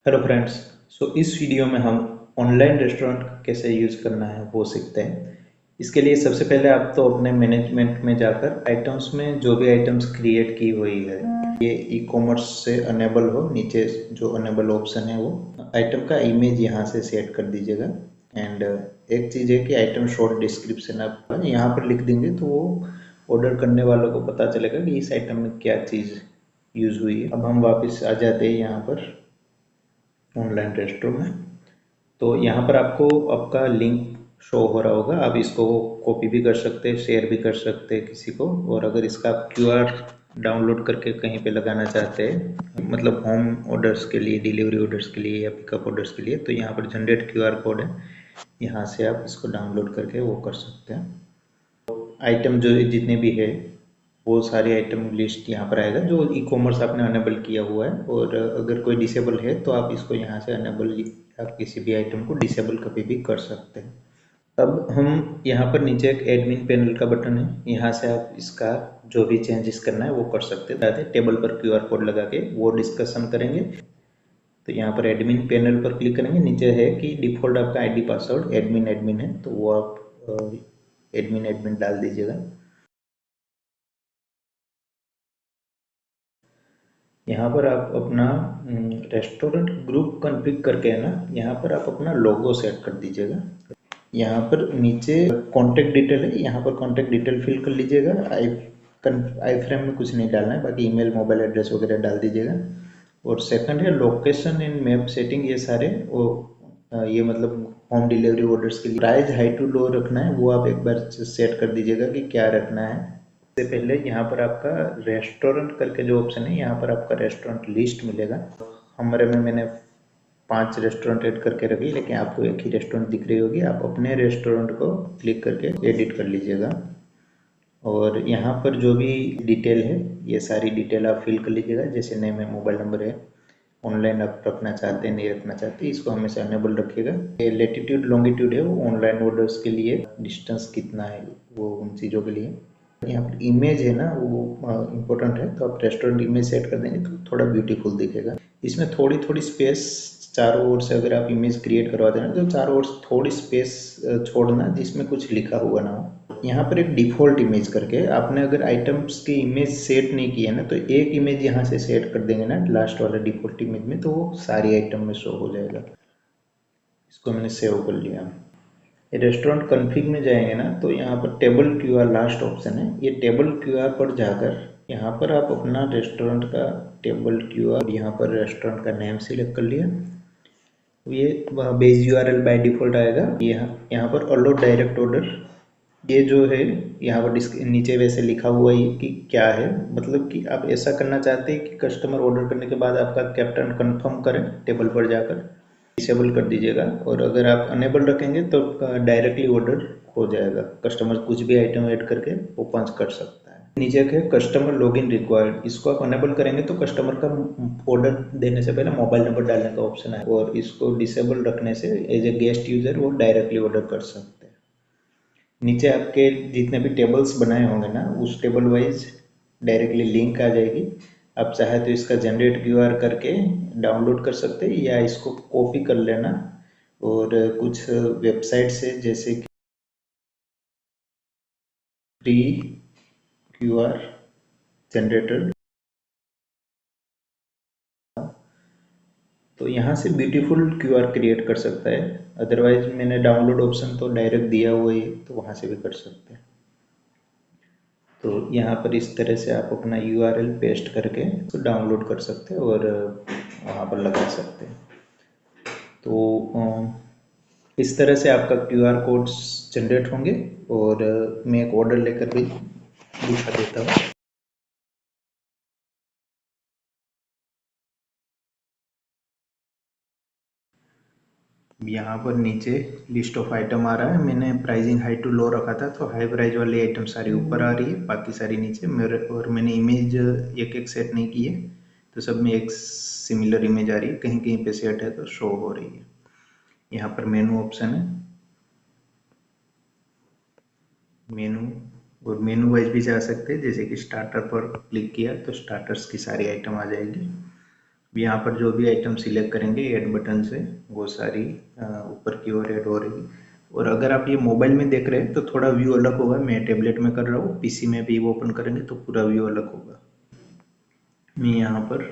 Hello friends. इस video में हम ऑनलाइन रेस्टोरेंट कैसे यूज़ करना है वो सीखते हैं। इसके लिए सबसे पहले आप तो अपने मैनेजमेंट में जाकर आइटम्स में जो भी आइटम्स क्रिएट की हुई है ये ई कॉमर्स से अनेबल हो, नीचे जो अनेबल ऑप्शन है वो आइटम का इमेज यहाँ से सेट कर दीजिएगा। एंड एक चीज़ है कि आइटम शॉर्ट डिस्क्रिप्शन आप यहाँ पर लिख देंगे तो वो ऑर्डर करने वालों को पता चलेगा कि इस आइटम में क्या चीज़ यूज़ हुई है। अब हम वापस आ जाते हैं यहाँ पर ऑनलाइन रेस्टोरेंट में। तो यहाँ पर आपको आपका लिंक शो हो रहा होगा, आप इसको कॉपी भी कर सकते हैं, शेयर भी कर सकते हैं किसी को। और अगर इसका आप क्यूआर डाउनलोड करके कहीं पे लगाना चाहते हैं, मतलब होम ऑर्डर्स के लिए, डिलीवरी ऑर्डर्स के लिए या पिकअप ऑर्डर्स के लिए, तो यहाँ पर जनरेट क्यूआर कोड है, यहाँ से आप इसको डाउनलोड करके वो कर सकते हैं। आइटम जो जितने भी है वो सारे आइटम लिस्ट यहाँ पर आएगा जो ई कॉमर्स आपने अनेबल किया हुआ है। और अगर कोई डिसेबल है तो आप इसको यहाँ से अनेबल या किसी भी आइटम को डिसेबल कभी भी कर सकते हैं। अब हम यहाँ पर नीचे एक एडमिन पैनल का बटन है, यहाँ से आप इसका जो भी चेंजेस करना है वो कर सकते हैं। टेबल पर क्यूआर कोड लगा के वो डिस्कशन करेंगे। तो यहाँ पर एडमिन पैनल पर क्लिक करेंगे, नीचे है कि डिफ़ॉल्ट आपका आईडी पासवर्ड एडमिन एडमिन है, तो वो आप एडमिन एडमिन डाल दीजिएगा। यहाँ पर आप अपना रेस्टोरेंट ग्रुप कॉन्फ़िग करके है ना, यहाँ पर आप अपना लोगो सेट कर दीजिएगा। यहाँ पर नीचे कॉन्टैक्ट डिटेल है, यहाँ पर कॉन्टैक्ट डिटेल फिल कर लीजिएगा। आई फ्रेम में कुछ नहीं डालना है, बाकी ईमेल मोबाइल एड्रेस वगैरह डाल दीजिएगा। और सेकंड है लोकेशन इन मैप सेटिंग, ये सारे वो ये मतलब होम डिलीवरी ऑर्डर्स के लिए प्राइस हाई टू लो रखना है, वो आप एक बार सेट कर दीजिएगा कि क्या रखना है। इससे पहले यहाँ पर आपका रेस्टोरेंट करके जो ऑप्शन है, यहाँ पर आपका रेस्टोरेंट लिस्ट मिलेगा। हमारे में मैंने 5 रेस्टोरेंट ऐड करके रखी, लेकिन आपको एक ही रेस्टोरेंट दिख रही होगी। आप अपने रेस्टोरेंट को क्लिक करके एडिट कर लीजिएगा। और यहाँ पर जो भी डिटेल है ये सारी डिटेल आप फिल कर लीजिएगा, जैसे नेम है, मोबाइल नंबर है। ऑनलाइन आप रखना चाहते हैं नहीं रखना चाहते, इसको हमेशा अनेबल रखिएगा। ये लेटीट्यूड लॉन्गिट्यूड है, वो ऑनलाइन ऑर्डर्स के लिए, डिस्टेंस कितना है वो उन चीज़ों के लिए। यहाँ पर इमेज है ना, वो इम्पोर्टेंट है, तो आप रेस्टोरेंट इमेज सेट कर देंगे तो थोड़ा ब्यूटीफुल दिखेगा। इसमें थोड़ी थोड़ी स्पेस चारों ओर से अगर आप इमेज क्रिएट करवा देना तो चारों ओर से थोड़ी स्पेस छोड़ना जिसमें कुछ लिखा हुआ ना हो। यहाँ पर एक डिफ़ॉल्ट इमेज करके आपने अगर आइटम्स की इमेज सेट नहीं की है ना, तो एक इमेज यहाँ से सेट कर देंगे ना लास्ट वाला डिफ़ॉल्ट इमेज में, तो वो सारी आइटम में शो हो जाएगा। इसको मैंने सेव कर लिया। रेस्टोरेंट कॉन्फ़िग में जाएंगे ना, तो यहाँ पर टेबल क्यूआर लास्ट ऑप्शन है, ये टेबल क्यूआर पर जाकर यहाँ पर आप अपना रेस्टोरेंट का टेबल क्यूआर, यहाँ पर रेस्टोरेंट का नेम सिलेक्ट कर लिया। ये बेस यूआरएल बाय डिफ़ॉल्ट आएगा। यहाँ पर अलो डायरेक्ट ऑर्डर, ये जो है यहाँ पर नीचे वैसे लिखा हुआ है कि क्या है, मतलब कि आप ऐसा करना चाहते हैं कि कस्टमर ऑर्डर करने के बाद आपका कैप्टन कंफर्म करें टेबल पर जाकर, डिसेबल कर दीजिएगा। और अगर आप अनेबल रखेंगे तो डायरेक्टली ऑर्डर हो जाएगा, कस्टमर कुछ भी आइटम ऐड करके वो पंच कर सकता है। नीचे है कस्टमर लॉगिन रिक्वायर्ड, इसको आप अनेबल करेंगे तो कस्टमर का ऑर्डर देने से पहले मोबाइल नंबर डालने का ऑप्शन है, और इसको डिसेबल रखने से एज ए गेस्ट यूजर वो डायरेक्टली ऑर्डर कर सकते हैं। नीचे आपके जितने भी टेबल्स बनाए होंगे ना, उस टेबल वाइज डायरेक्टली लिंक आ जाएगी। आप चाहे तो इसका जनरेट क्यूआर करके डाउनलोड कर सकते हैं या इसको कॉपी कर लेना। और कुछ वेबसाइट से जैसे कि फ्री क्यूआर जनरेटर, तो यहाँ से ब्यूटीफुल क्यूआर क्रिएट कर सकता है। अदरवाइज मैंने डाउनलोड ऑप्शन तो डायरेक्ट दिया हुआ है, तो वहाँ से भी कर सकते हैं। तो यहाँ पर इस तरह से आप अपना यूआरएल पेस्ट करके तो डाउनलोड कर सकते हैं और वहाँ पर लगा सकते हैं। तो इस तरह से आपका क्यूआर कोड्स जनरेट होंगे। और मैं एक ऑर्डर लेकर भी दिखा देता हूँ। यहाँ पर नीचे लिस्ट ऑफ आइटम आ रहा है, मैंने प्राइसिंग हाई टू लो रखा था, तो हाई प्राइस वाली आइटम सारी ऊपर आ रही है, बाकी सारी नीचे। मेरे और मैंने इमेज एक एक सेट नहीं की है, तो सब में एक सिमिलर इमेज आ रही है, कहीं कहीं पे सेट है तो शो हो रही है। यहाँ पर मेनू ऑप्शन है, मेनू, और मेनू वाइज भी जा सकते हैं, जैसे कि स्टार्टर पर क्लिक किया तो स्टार्टर्स की सारी आइटम आ जाएगी। यहाँ पर जो भी आइटम सिलेक्ट करेंगे ऐड बटन से वो सारी ऊपर की ओर ऐड हो रही। और अगर आप ये मोबाइल में देख रहे हैं तो थोड़ा व्यू अलग होगा, मैं टैबलेट में कर रहा हूँ, पीसी में भी ओपन करेंगे तो पूरा व्यू अलग होगा। मैं यहाँ पर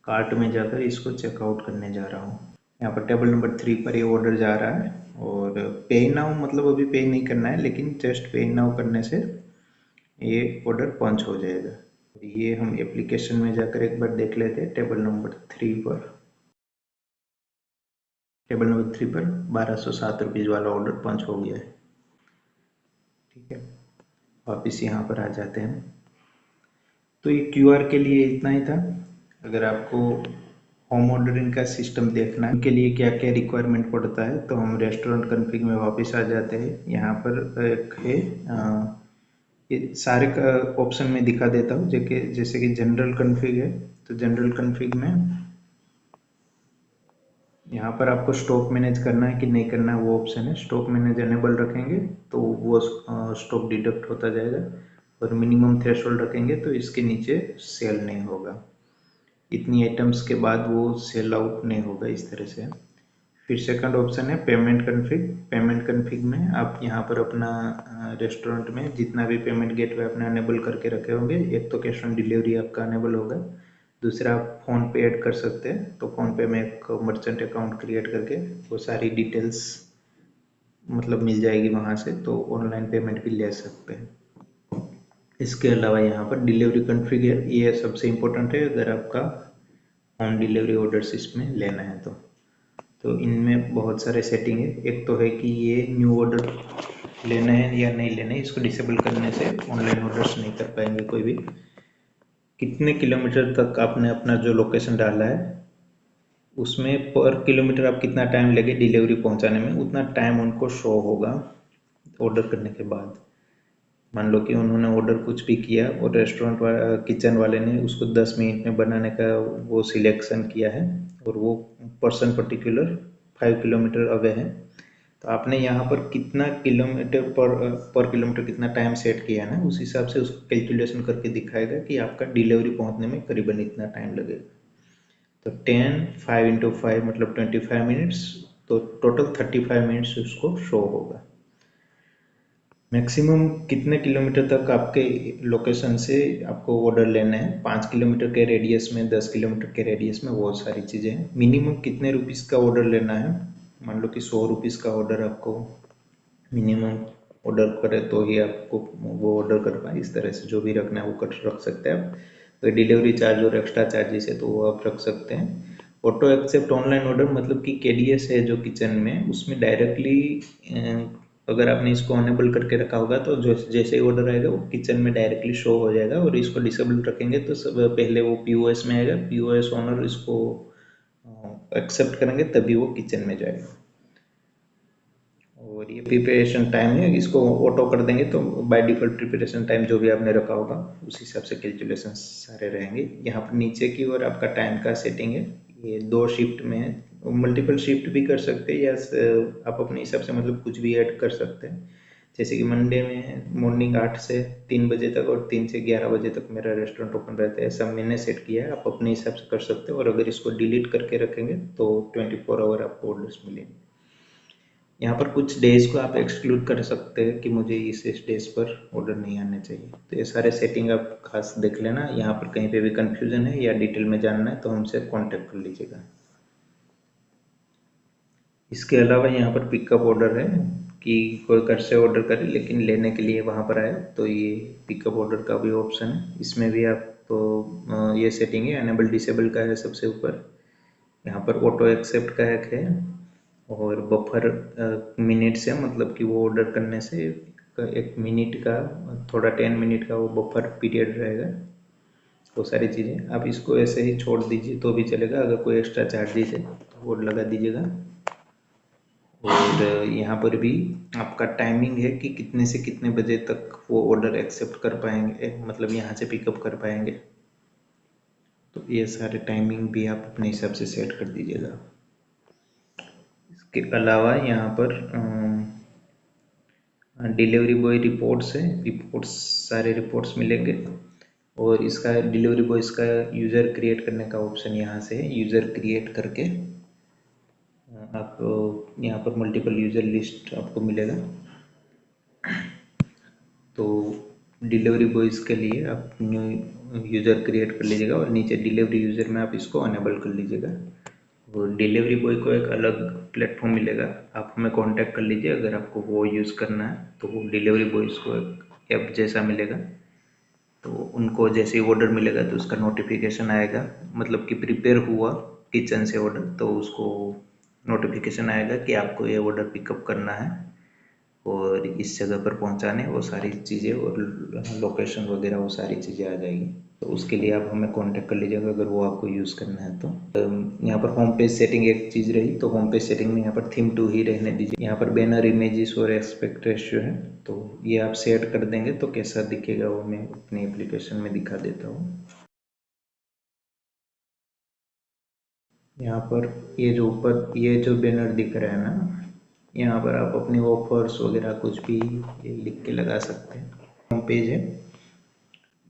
कार्ट में जाकर इसको चेकआउट करने जा रहा हूँ। यहाँ पर टेबल नंबर 3 पर ये ऑर्डर जा रहा है और पे नाउ मतलब अभी पे नहीं करना है, लेकिन जस्ट पे नाउ करने से ये ऑर्डर पंच हो जाएगा। ये हम एप्लीकेशन में जाकर एक बार देख लेते हैं। टेबल नंबर 3 पर 1207 रुपीज़ वाला ऑर्डर पंच हो गया है। ठीक है, वापिस यहाँ पर आ जाते हैं। तो ये क्यूआर के लिए इतना ही था। अगर आपको होम ऑर्डरिंग का सिस्टम देखना है, उनके लिए क्या क्या रिक्वायरमेंट पड़ता है, तो हम रेस्टोरेंट कॉन्फ़िग में वापस आ जाते हैं। यहाँ पर एक है ये सारे ऑप्शन में दिखा देता हूँ, जैसे कि जनरल कॉन्फ़िग है। तो जनरल कॉन्फ़िग में यहाँ पर आपको स्टॉक मैनेज करना है कि नहीं करना है वो ऑप्शन है। स्टॉक मैनेज एनेबल रखेंगे तो वो स्टॉक डिडक्ट होता जाएगा, और मिनिमम थ्रेशोल्ड रखेंगे तो इसके नीचे सेल नहीं होगा। इतनी आइटम्स के बाद वो सेल आउट नहीं होगा इस तरह से। फिर सेकंड ऑप्शन है पेमेंट कॉन्फ़िग। पेमेंट कॉन्फ़िग में आप यहाँ पर अपना रेस्टोरेंट में जितना भी पेमेंट गेटवे आपने अनेबल करके रखे होंगे, एक तो कैश ऑन डिलीवरी आपका अनेबल होगा, दूसरा आप फ़ोन पे ऐड कर सकते हैं। तो फ़ोन पे में एक मर्चेंट अकाउंट क्रिएट करके वो सारी डिटेल्स मतलब मिल जाएगी वहाँ से, तो ऑनलाइन पेमेंट भी ले सकते हैं। इसके अलावा यहाँ पर डिलीवरी कॉन्फ़िग है, ये सबसे इम्पोर्टेंट है अगर आपका होम डिलीवरी ऑर्डर्स इसमें लेना है तो इनमें बहुत सारे सेटिंग है। एक तो है कि ये न्यू ऑर्डर लेना है या नहीं लेना है, इसको डिसेबल करने से ऑनलाइन ऑर्डर्स नहीं कर पाएंगे कोई भी। कितने किलोमीटर तक आपने अपना जो लोकेशन डाला है उसमें पर किलोमीटर आप कितना टाइम लगे डिलीवरी पहुंचाने में, उतना टाइम उनको शो होगा ऑर्डर करने के बाद। मान लो कि उन्होंने ऑर्डर कुछ भी किया और किचन वाले ने उसको 10 मिनट में बनाने का वो सिलेक्शन किया है, और वो पर्सन पर्टिकुलर 5 किलोमीटर अवे है, तो आपने यहाँ पर कितना किलोमीटर पर किलोमीटर कितना टाइम सेट किया है ना, उस हिसाब से उसको कैलकुलेशन करके दिखाएगा कि आपका डिलीवरी पहुँचने में करीबन इतना टाइम लगेगा। तो 5 मतलब 25 मिनट्स, तो टोटल 35 मिनट्स उसको शो होगा। मैक्सिमम कितने किलोमीटर तक आपके लोकेशन से आपको ऑर्डर लेना है, 5 किलोमीटर के रेडियस में, 10 किलोमीटर के रेडियस में, बहुत सारी चीज़ें हैं। मिनिमम कितने रुपीज़ का ऑर्डर लेना है, मान लो कि 100 रुपीज़ का ऑर्डर आपको मिनिमम ऑर्डर करे तो ही आपको वो ऑर्डर कर पाए। इस तरह से जो भी रखना है वो कट रख सकते हैं आप। तो डिलीवरी चार्ज और एक्स्ट्रा चार्जेस है तो वो आप रख सकते हैं। ऑटो एक्सेप्ट ऑनलाइन ऑर्डर मतलब कि केडीएस है जो किचन में, उसमें डायरेक्टली अगर आपने इसको अनेबल करके रखा होगा तो जो जैसे ही ऑर्डर आएगा वो किचन में डायरेक्टली शो हो जाएगा, और इसको डिसेबल रखेंगे तो सब पहले वो पीओएस में आएगा, पीओएस ओनर इसको एक्सेप्ट करेंगे तभी वो किचन में जाएगा। और ये प्रिपरेशन टाइम है, इसको ऑटो कर देंगे तो बाय डिफ़ॉल्ट प्रिपरेशन टाइम जो भी आपने रखा होगा उस हिसाब से कैलकुलेशन सारे रहेंगे। यहाँ पर नीचे की ओर आपका टाइम का सेटिंग है, ये 2 शिफ्ट में है, मल्टीपल शिफ्ट भी कर सकते हैं या आप अपने हिसाब से मतलब कुछ भी ऐड कर सकते हैं। जैसे कि मंडे में मॉर्निंग 8 से 3 बजे तक और 3 से 11 बजे तक मेरा रेस्टोरेंट ओपन रहता है, ऐसा मैंने सेट किया है। आप अपने हिसाब से कर सकते हो, और अगर इसको डिलीट करके रखेंगे तो 24 आवर आपको ऑर्डर्स मिलेंगे। यहाँ पर कुछ डेज को आप एक्सक्लूड कर सकते हैं कि मुझे इस डेज पर ऑर्डर नहीं आने चाहिए। तो ये सारे सेटिंग आप खास देख लेना। यहाँ पर कहीं पे भी कंफ्यूजन है या डिटेल में जानना है तो हमसे कांटेक्ट कर लीजिएगा। इसके अलावा यहाँ पर पिकअप ऑर्डर है कि कोई घर से ऑर्डर करे लेकिन लेने के लिए वहाँ पर आए, तो ये पिकअप ऑर्डर का भी ऑप्शन है। इसमें भी आप तो ये सेटिंग है, एनेबल डिसेबल का है सबसे ऊपर। यहाँ पर ऑटो एक्सेप्ट का एक है, और बफर मिनट्स है, मतलब कि वो ऑर्डर करने से 1 मिनट का थोड़ा 10 मिनट का वो बफर पीरियड रहेगा। वो सारी चीज़ें आप इसको ऐसे ही छोड़ दीजिए तो भी चलेगा, अगर कोई एक्स्ट्रा चार्जेस है तो वो लगा दीजिएगा। और यहाँ पर भी आपका टाइमिंग है कि कितने से कितने बजे तक वो ऑर्डर एक्सेप्ट कर पाएंगे, मतलब यहाँ से पिकअप कर पाएंगे। तो ये सारे टाइमिंग भी आप अपने हिसाब से सेट कर दीजिएगा। इसके अलावा यहाँ पर डिलीवरी बॉय रिपोर्ट्स है, रिपोर्ट्स सारे रिपोर्ट्स मिलेंगे। और इसका डिलीवरी बॉय इसका यूज़र क्रिएट करने का ऑप्शन यहाँ से है। यूज़र क्रिएट करके आप यहाँ पर मल्टीपल यूज़र लिस्ट आपको मिलेगा। तो डिलीवरी बॉयज़ के लिए आप न्यू यूज़र क्रिएट कर लीजिएगा और नीचे डिलीवरी यूज़र में आप इसको अनेबल कर लीजिएगा। और डिलीवरी बॉय को एक अलग प्लेटफॉर्म मिलेगा, आप हमें कांटेक्ट कर लीजिए अगर आपको वो यूज़ करना है। तो वो डिलीवरी बॉयज़ को एक ऐप जैसा मिलेगा, तो उनको जैसे ही ऑर्डर मिलेगा तो उसका नोटिफिकेशन आएगा, मतलब कि प्रिपेयर हुआ किचन से ऑर्डर, तो उसको नोटिफिकेशन आएगा कि आपको ये ऑर्डर पिकअप करना है और इस जगह पर पहुंचाने, वो सारी चीज़ें और लोकेशन वगैरह वो सारी चीज़ें आ जाएगी। तो उसके लिए आप हमें कांटेक्ट कर लीजिएगा अगर वो आपको यूज़ करना है तो। यहाँ पर होम पेज सेटिंग एक चीज़ रही, तो होम पेज सेटिंग में यहाँ पर थीम 2 ही रहने दीजिए। यहाँ पर बैनर इमेजेस और एस्पेक्ट रेशियो है, तो ये आप सेट कर देंगे तो कैसा दिखेगा वो मैं अपनी एप्लीकेशन में दिखा देता हूँ। यहाँ पर ये जो ऊपर ये जो बैनर दिख रहा है ना, यहाँ पर आप अपनी ऑफर्स वगैरह कुछ भी ये लिख के लगा सकते हैं। होम पेज है,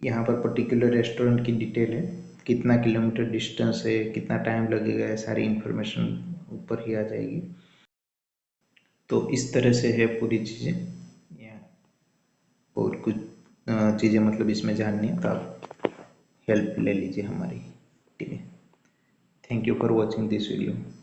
यहाँ पर पर्टिकुलर रेस्टोरेंट की डिटेल है, कितना किलोमीटर डिस्टेंस है, कितना टाइम लगेगा, ये सारी इन्फॉर्मेशन ऊपर ही आ जाएगी। तो इस तरह से है पूरी चीज़ें। यहाँ और कुछ चीज़ें मतलब इसमें जाननी है तो आप हेल्प ले लीजिए हमारी। ठीक है, thank you for watching this video.